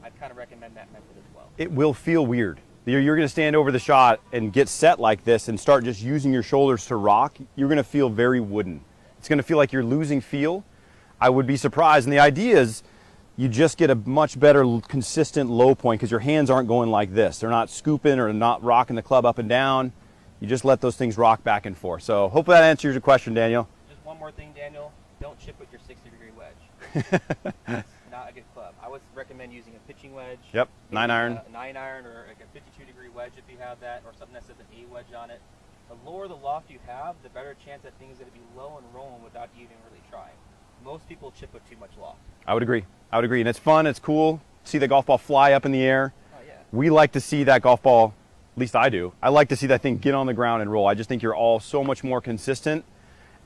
I'd kind of recommend that method as well. It will feel weird. You're going to stand over the shot and get set like this and start just using your shoulders to rock. You're going to feel very wooden. It's going to feel like you're losing feel. I would be surprised. And the idea is you just get a much better consistent low point because your hands aren't going like this. They're not scooping or not rocking the club up and down. You just let those things rock back and forth. So hopefully that answers your question, Daniel. Just one more thing, Daniel. Don't chip with your 60-degree wedge. It's not a good club. I would recommend using a pitching wedge. Yep, maybe 9-iron. A 9-iron or like a 52-degree wedge if you have that, or something that says an 8 wedge on it. The lower the loft you have, the better chance that thing's going to be low and rolling without you even really trying. Most people chip with too much loft. I would agree. I would agree. And it's fun. It's cool. See the golf ball fly up in the air. Oh, yeah. We like to see that golf ball, at least I do. I like to see that thing get on the ground and roll. I just think you're all so much more consistent.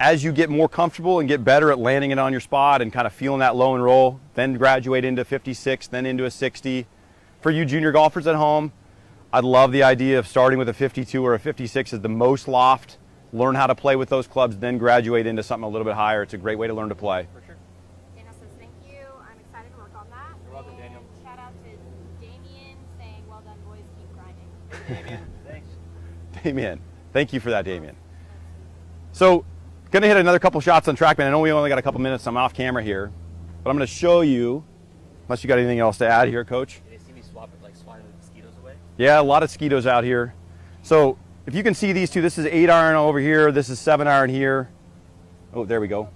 As you get more comfortable and get better at landing it on your spot and kind of feeling that low and roll, then graduate into 56, then into a 60. For you junior golfers at home, I'd love the idea of starting with a 52 or a 56 as the most loft. Learn how to play with those clubs, then graduate into something a little bit higher. It's a great way to learn to play. For sure. Daniel says thank you. I'm excited to work on that. You're welcome, and Daniel. Shout out to Damien saying, well done, boys. Keep grinding. Damien, thanks. Damien. Thank you for that, Damien. So, going to hit another couple shots on TOURAcademy. I know we only got a couple minutes. I'm off camera here. But I'm going to show you, unless you got anything else to add here, Coach. Did they see me swatting the mosquitoes away? Yeah, a lot of mosquitoes out here. So, if you can see these two, this is 8-iron over here. This is 7-iron here. Oh, there we go.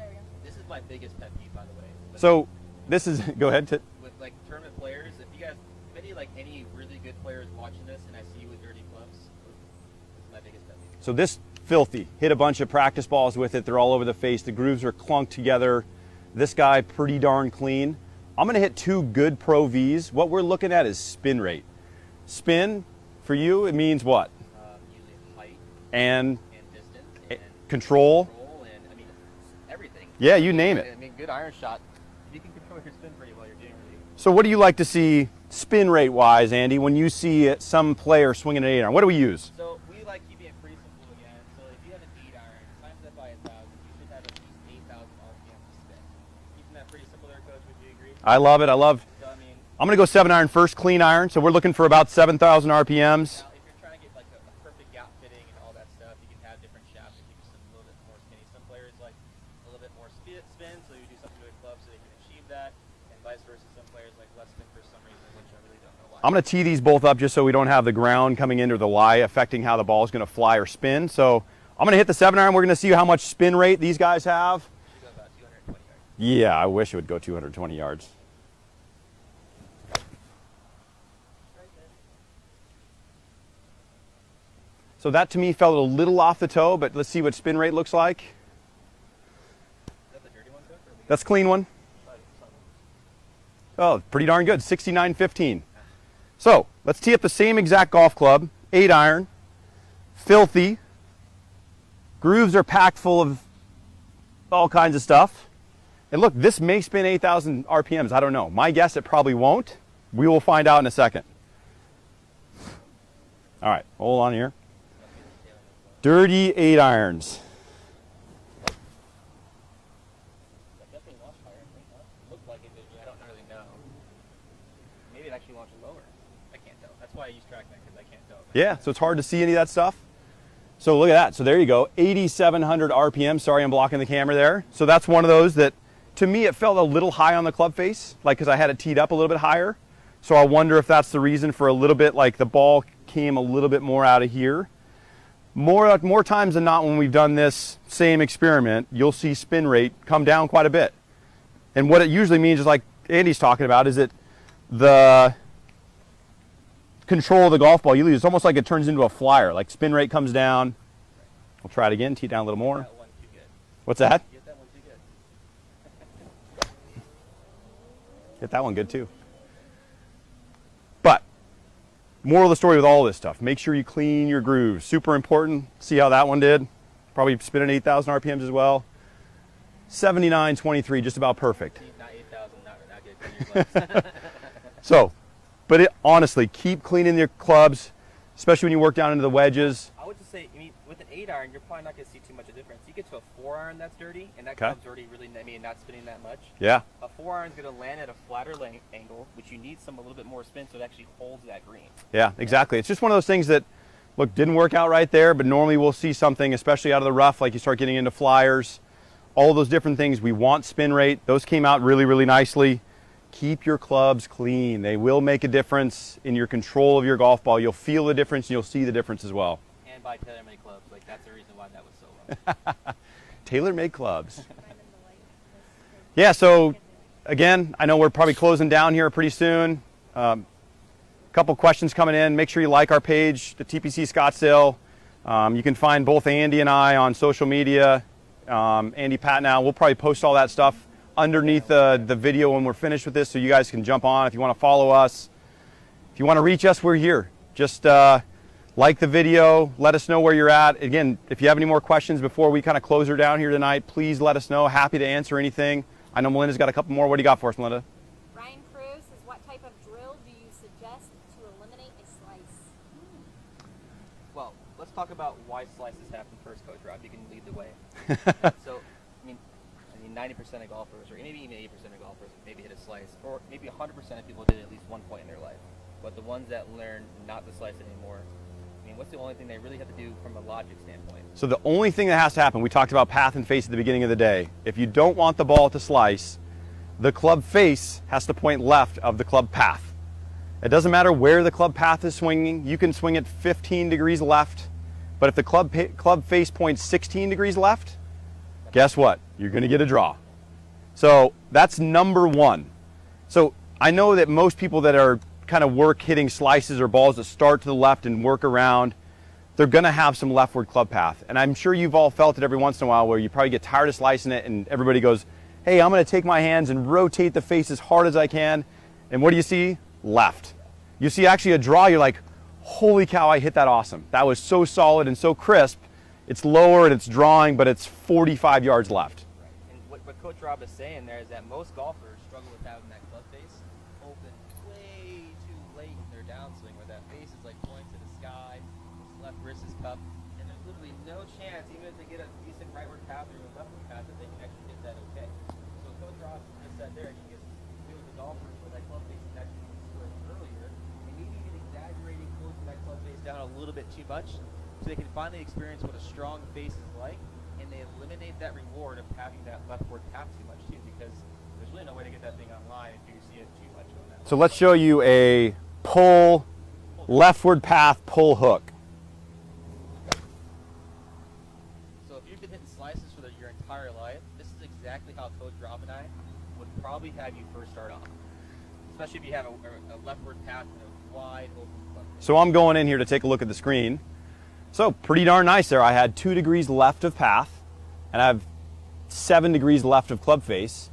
This is my biggest pet peeve, by the way. So, this is, go ahead. With like tournament players, if you guys, any really good players watching this, and I see you with dirty clubs, this is my biggest pet peeve. So this filthy. Hit a bunch of practice balls with it. They're all over the face. The grooves are clunked together. This guy pretty darn clean. I'm going to hit 2 good Pro Vs. What we're looking at is spin rate. Spin, for you, it means what? Usually height And distance and control. and everything. Yeah, you name it. I mean, good iron shot. You can control your spin pretty well. You're doing really. So what do you like to see spin rate wise, Andy, when you see some player swinging an 8-iron? What do we use? So we like keeping it pretty simple again. So if you have an 8-iron, times that by 1,000, you should have at least 8,000 RPM to spin. Keeping that pretty simple there, Coach. Would you agree? I love it. So I mean, I'm going to go 7-iron first, clean iron. So we're looking for about 7,000 RPMs. now if you're trying to get like a perfect gap fitting and all that stuff, you can have different shafts that keep you a little bit more skinny. Some players like a little bit more spin, so you do something to a club so they can achieve that, and vice versa. Some players like less spin for some reason, which I really don't know why. I'm going to tee these both up just so we don't have the ground coming into the lie affecting how the ball is going to fly or spin. So I'm going to hit the 7-iron. We're going to see how much spin rate these guys have. Should go about 220 yards. Yeah, I wish it would go 220 yards. So that to me felt a little off the toe, but let's see what spin rate looks like. Is that the dirty one, Coach? Or That's a clean one. Oh, pretty darn good, 69.15. So let's tee up the same exact golf club, 8-iron, filthy. Grooves are packed full of all kinds of stuff. And look, this may spin 8,000 RPMs, I don't know. My guess, it probably won't. We will find out in a second. All right, hold on here. Dirty 8-irons. That definitely launched higher, I think, huh? It looked like it did, I don't really know. Maybe it actually launched lower. I can't tell. That's why I use TOURAcademy, because I can't tell. Yeah, so it's hard to see any of that stuff. So look at that. So there you go, 8,700 RPM. Sorry, I'm blocking the camera there. So that's one of those that, to me, it felt a little high on the club face, like because I had it teed up a little bit higher. So I wonder if that's the reason for a little bit, like the ball came a little bit more out of here. More times than not when we've done this same experiment, you'll see spin rate come down quite a bit. And what it usually means is, like Andy's talking about, is that the control of the golf ball, you lose. It's almost like it turns into a flyer, like spin rate comes down. We'll try it again, tee it down a little more. That one too good. What's that? Get that one too good. Hit that one good too. But moral of the story with all this stuff, make sure you clean your grooves. Super important. See how that one did? Probably spinning 8,000 RPMs as well. 79.23, just about perfect. Not 8,000, not good. So, but honestly, keep cleaning your clubs, especially when you work down into the wedges. I would just say, I mean, with an 8-iron, you're probably not going to see too much of a difference. You get to a 4-iron that's dirty, and that Okay. club's already really, not spinning that much. Yeah. A 4-iron's going to land at a flatter angle, which you need a little bit more spin so it actually holds that green. Yeah, exactly. It's just one of those things that, look, didn't work out right there, but normally we'll see something, especially out of the rough, like you start getting into flyers, all those different things. We want spin rate. Those came out really, really nicely. Keep your clubs clean. They will make a difference in your control of your golf ball. You'll feel the difference, and you'll see the difference as well. And buy TaylorMade clubs. Like, that's the reason why that was so low. TaylorMade clubs. Yeah, so again, I know we're probably closing down here pretty soon. Couple questions coming in. Make sure you like our page, the TPC Scottsdale. You can find both Andy and I on social media. Andy Patnou. We'll probably post all that stuff underneath the video when we're finished with this, so you guys can jump on if you want to follow us. If you want to reach us, we're here. Just like the video, let us know where you're at. Again, if you have any more questions before we kind of close her down here tonight, please let us know. Happy to answer anything. I know Melinda's got a couple more. What do you got for us, Melinda? Ryan Cruz says, what type of drill do you suggest to eliminate a slice? Well, let's talk about why slices happen first, Coach Rob. You can lead the way. So, I mean, 90% of golfers, or maybe even 80% of golfers, maybe hit a slice, or maybe 100% of people did at least one point in their life. But the ones that learn not to slice anymore, I mean, what's the only thing they really have to do from a logic standpoint? So the only thing that has to happen, we talked about path and face at the beginning of the day. If you don't want the ball to slice, the club face has to point left of the club path. It doesn't matter where the club path is swinging. You can swing it 15 degrees left, but if the club face points 16 degrees left, guess what? You're going to get a draw. So that's number one. So I know that most people that are kind of work hitting slices or balls that start to the left and work around, they're going to have some leftward club path. And I'm sure you've all felt it every once in a while where you probably get tired of slicing it and everybody goes, hey, I'm going to take my hands and rotate the face as hard as I can. And what do you see? Left. You see actually a draw, you're like, holy cow, I hit that awesome. That was so solid and so crisp. It's lower and it's drawing, but it's 45 yards left. Right. And what Coach Rob is saying there is that most golfers struggle with having that club face open way too late in their downswing, where that face is like pointing to the sky, his left wrist is cupped, and there's literally no chance, even if they get a decent rightward path or a leftward path, that they can actually hit that okay. So Coach Rob just said there, he gets good with the golfers where that club face is actually squared earlier, and maybe even exaggerating, closing that club face down a little bit too much, so they can finally experience what a strong face is like, and they eliminate that reward of having that leftward path too much too, because there's really no way to get that thing online if you see it too much on that. So let's show you a pull, leftward path pull hook. So if you've been hitting slices for your entire life, this is exactly how Coach Rob and I would probably have you first start off, especially if you have a leftward path and a wide open club face. So I'm going in here to take a look at the screen. So pretty darn nice there. I had 2 degrees left of path, and I have 7 degrees left of club face.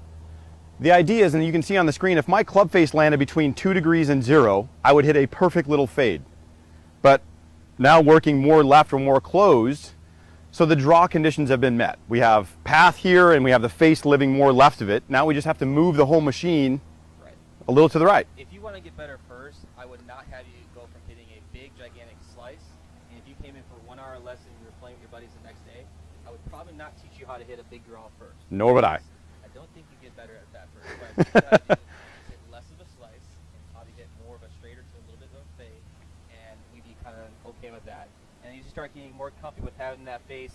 The idea is, and you can see on the screen, if my club face landed between 2 degrees and 0, I would hit a perfect little fade. But now working more left or more closed, so the draw conditions have been met. We have path here, and we have the face living more left of it. Now we just have to move the whole machine Right. a little to the right. If you want to get better first, I would not have you go from hitting a big, gigantic slice, and if you came in for a 1 hour lesson and you were playing with your buddies the next day, I would probably not teach you how to hit a big draw first. Nor would I. I don't think you get better at that first. But I think you gotta do is hit less of a slice and probably hit more of a straighter to a little bit of a fade, and we'd be kind of okay with that. And you start getting more comfy with having that face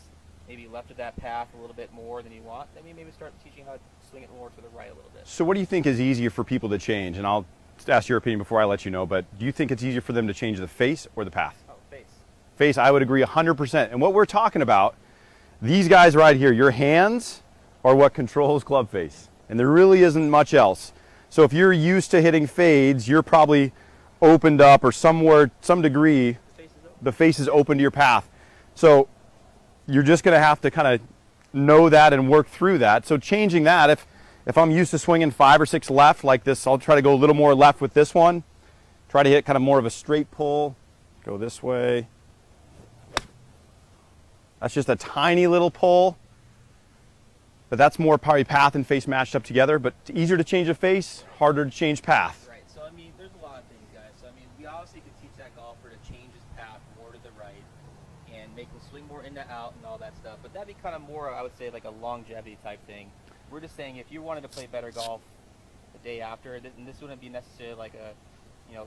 maybe left of that path a little bit more than you want, then we maybe start teaching how to swing it more to the right a little bit. So what do you think is easier for people to change? And I'll ask your opinion before I let you know, but do you think it's easier for them to change the face or the path? Oh, face. Face, I would agree 100%. And what we're talking about, these guys right here, your hands are what controls club face. And there really isn't much else. So if you're used to hitting fades, you're probably opened up or somewhere, some degree, the face is open to your path. So you're just going to have to kind of know that and work through that. So changing that, if I'm used to swinging 5 or 6 left like this, I'll try to go a little more left with this one. Try to hit kind of more of a straight pull. Go this way. That's just a tiny little pull. But that's more probably path and face matched up together. But easier to change a face, harder to change path. Right. So, I mean, there's a lot of things, guys. So, I mean, we obviously could teach that golfer to change his path more to the right and make him swing more in to out and all that stuff. But that'd be kind of more, I would say, like a longevity type thing. We're just saying if you wanted to play better golf the day after, and this wouldn't be necessarily like a, you know,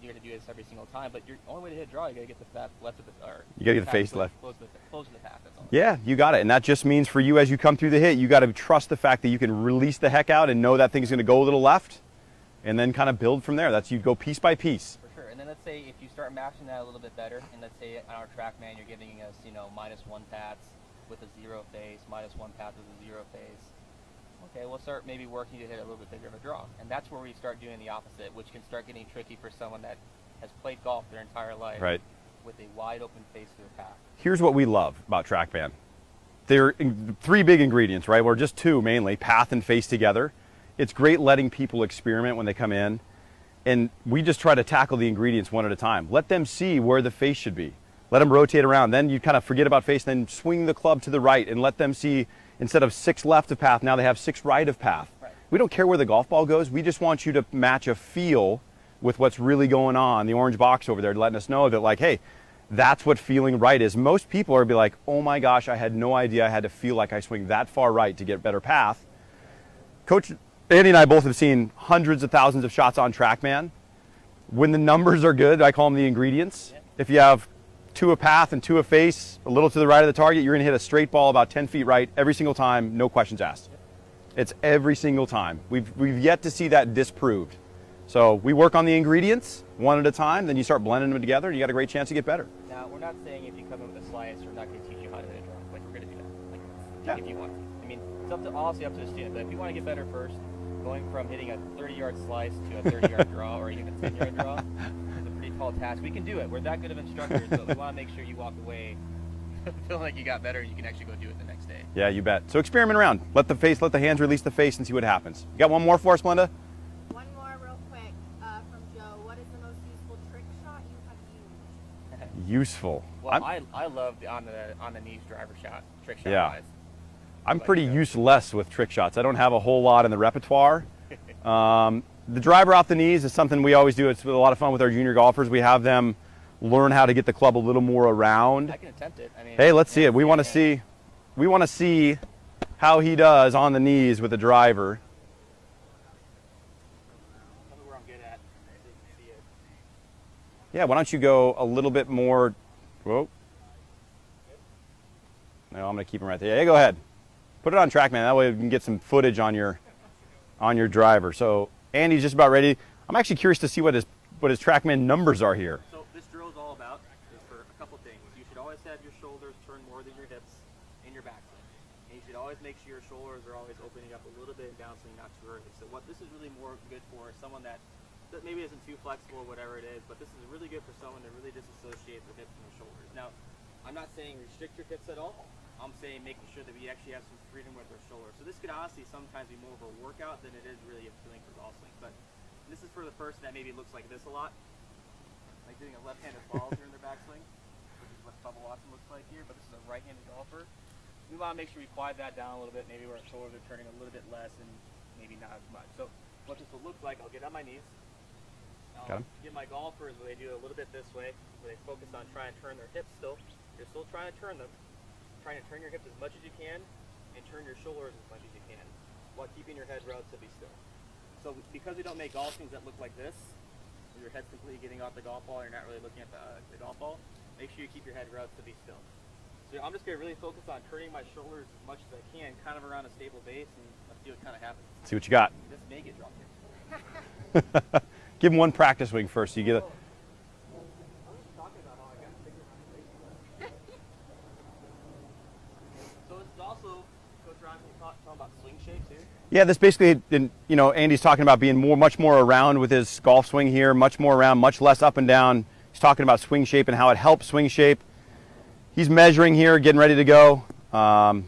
you're going to do this every single time, but your only way to hit a draw, you got to get the path left of the, or you got to get the face left. Close to the path, that's all. Yeah, you got it. And that just means for you as you come through the hit, you got to trust the fact that you can release the heck out and know that thing's going to go a little left. and then kind of build from there. That's, you go piece by piece. For sure. And then let's say if you start mashing that a little bit better, and let's say on our TOURAcademy you're giving us, you know, -1 paths with a 0 face, -1 path with a 0 face. Okay, we'll start maybe working to hit a little bit bigger of a draw. And that's where we start doing the opposite, which can start getting tricky for someone that has played golf their entire life with a wide open face to their path. Here's what we love about TrackMan. There are 3 big ingredients, right? Or just 2 mainly, path and face together. It's great letting people experiment when they come in. And we just try to tackle the ingredients one at a time. Let them see where the face should be. Let them rotate around. Then you kind of forget about face, then swing the club to the right and let them see, instead of 6 left of path, now they have 6 right of path. Right. We don't care where the golf ball goes. We just want you to match a feel with what's really going on. The orange box over there letting us know that, like, hey, that's what feeling right is. Most people are be like, oh my gosh, I had no idea I had to feel like I swing that far right to get better path. Coach Andy and I both have seen hundreds of thousands of shots on TrackMan. When the numbers are good, I call them the ingredients. Yeah. If you have 2 a path and 2 a face, a little to the right of the target, you're gonna hit a straight ball about 10 feet right every single time, no questions asked. It's every single time. We've yet to see that disproved. So we work on the ingredients one at a time, then you start blending them together, and you got a great chance to get better. Now, we're not saying if you come in with a slice, we're not going to teach you how to hit a draw. Like, we're going to do that. Like, if you want. I mean, it's honestly up to the student. But if you want to get better first, going from hitting a 30-yard slice to a 30-yard draw or even a 10-yard draw is a pretty tall task. We can do it. We're that good of instructors, but we want to make sure you walk away feeling like you got better and you can actually go do it the next day. Yeah, you bet. So experiment around. Let the hands release the face and see what happens. You got one more for us, Melinda? One more real quick from Joe. What is the most useful trick shot you have used? Useful. Well, I love the on the knees driver shot, trick shot Yeah. wise. I'm pretty useless with trick shots. I don't have a whole lot in the repertoire. The driver off the knees is something we always do. It's a lot of fun with our junior golfers. We have them learn how to get the club a little more around. I can attempt it. I mean, hey, let's see it. We want to see how he does on the knees with the driver. Tell me where I'm good at so you can see it. Yeah, why don't you go a little bit more? Whoa. No, I'm going to keep him right there. Yeah, go ahead. Put it on TrackMan. That way we can get some footage on your driver. So Andy's just about ready. I'm actually curious to see what his TrackMan numbers are here. So this drill is all about is for a couple things. You should always have your shoulders turn more than your hips in your backswing. And you should always make sure your shoulders are always opening up a little bit and downswing, not too early. So what this is really more good for is someone that maybe isn't too flexible or whatever it is, but this is really good for someone to really disassociate their hips from their shoulders. Now, I'm not saying restrict your hips at all. I'm saying making sure that we actually have some freedom with our shoulders. So this could honestly sometimes be more of a workout than it is really appealing for golf swing. But this is for the person that maybe looks like this a lot, like doing a left-handed ball during their backswing, which is what Bubba Watson looks like here. But this is a right-handed golfer. We want to make sure we quiet that down a little bit, maybe where our shoulders are turning a little bit less and maybe not as much. So what this will look like, I'll get on my knees. I'll get my golfers where they do a little bit this way, where they focus on trying to turn their hips still. You're still trying to turn them. Trying to turn your hips as much as you can and turn your shoulders as much as you can while keeping your head relatively still. So because we don't make golf swings that look like this, where your head's completely getting off the golf ball and you're not really looking at the golf ball, make sure you keep your head relatively still. So I'm just going to really focus on turning my shoulders as much as I can, kind of around a stable base, and let's see what kind of happens. See what you got. Just make it drop here. Give him one practice swing first. So you get it. About swing shape too? Yeah, this basically, Andy's talking about being much more around with his golf swing here, much more around, much less up and down. He's talking about swing shape and how it helps swing shape. He's measuring here, getting ready to go.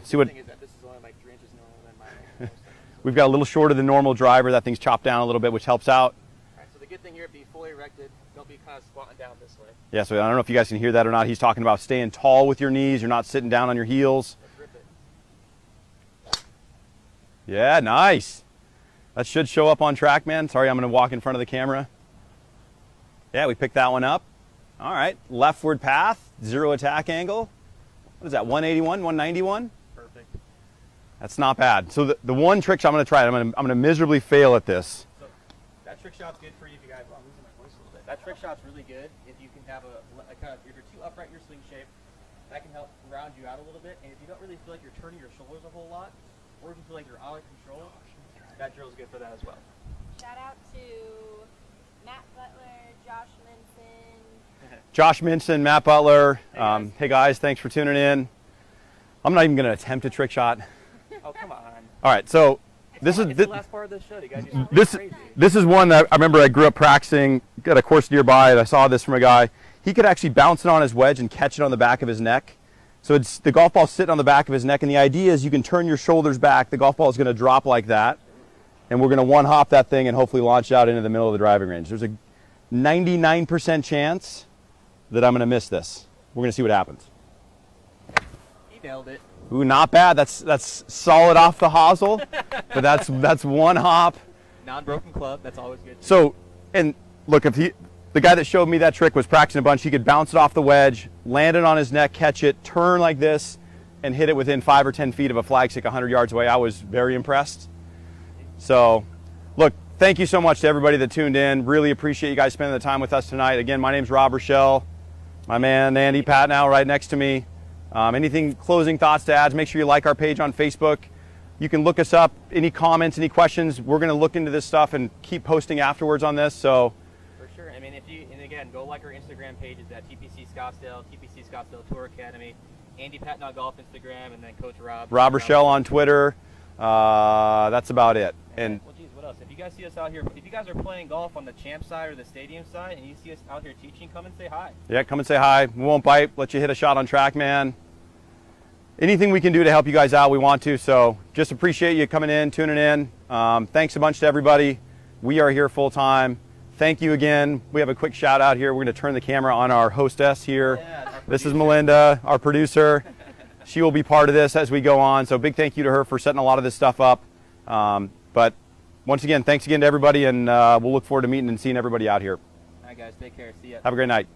See what? The thing is that this is only like 3 inches normal than my. We've got a little shorter than normal driver. That thing's chopped down a little bit, which helps out. All right, so the good thing here, be fully erected. Don't be kind of squatting down this way. Yeah, so I don't know if you guys can hear that or not. He's talking about staying tall with your knees. You're not sitting down on your heels. Yeah, nice. That should show up on TrackMan. Sorry, I'm going to walk in front of the camera. Yeah, we picked that one up. All right, leftward path, 0 attack angle. What is that, 181, 191? Perfect. That's not bad. So the one trick shot I'm going to try, I'm going to miserably fail at this. So that trick shot's good for you if you guys, well, I'm losing my voice a little bit. That trick shot's really good if you can have a kind of, if you're too upright in your swing shape, that can help round you out a little bit. And if you don't really feel like you're turning your shoulders a whole lot, or if you feel like you're out of control, that drill's good for that as well. Shout out to Matt Butler, Josh Minson. Josh Minson, Matt Butler. Hey guys, thanks for tuning in. I'm not even going to attempt a trick shot. Oh, come on. All right, so this is the last part of the show. You guys do this is one that I remember I grew up practicing, got a course nearby, and I saw this from a guy. He could actually bounce it on his wedge and catch it on the back of his neck. So it's the golf ball sitting on the back of his neck, and the idea is you can turn your shoulders back. The golf ball is going to drop like that, and we're going to one-hop that thing and hopefully launch it out into the middle of the driving range. There's a 99% chance that I'm going to miss this. We're going to see what happens. He nailed it. Ooh, not bad. That's solid off the hosel, but that's one hop. Non-broken club. That's always good. So, and look, if the guy that showed me that trick was practicing a bunch, he could bounce it off the wedge, land it on his neck, catch it, turn like this, and hit it within 5 or 10 feet of a flagstick 100 yards away. I was very impressed. So, look, thank you so much to everybody that tuned in. Really appreciate you guys spending the time with us tonight. Again, my name's Rashell. My man, Andy Patnou, right next to me. Anything closing thoughts to add? Make sure you like our page on Facebook. You can look us up. Any comments, any questions? We're going to look into this stuff and keep posting afterwards on this. So, for sure. I mean, and again, go like our Instagram pages at TPC Scottsdale, TPC Scottsdale Tour Academy, Andy Patnou Golf Instagram, and then Coach Rob. Rashell on Twitter. That's about it. And well, geez, what else? If you guys see us out here, if you guys are playing golf on the champ side or the stadium side, and you see us out here teaching, come and say hi. Yeah, come and say hi. We won't bite. Let you hit a shot on track, man. Anything we can do to help you guys out, we want to. So just appreciate you coming in, tuning in. Thanks a bunch to everybody. We are here full time. Thank you again. We have a quick shout out here. We're going to turn the camera on our hostess here. Yeah, this is Melinda, our producer. She will be part of this as we go on. So big thank you to her for setting a lot of this stuff up. But once again, thanks again to everybody, and we'll look forward to meeting and seeing everybody out here. All right, guys. Take care. See ya. Have a great night.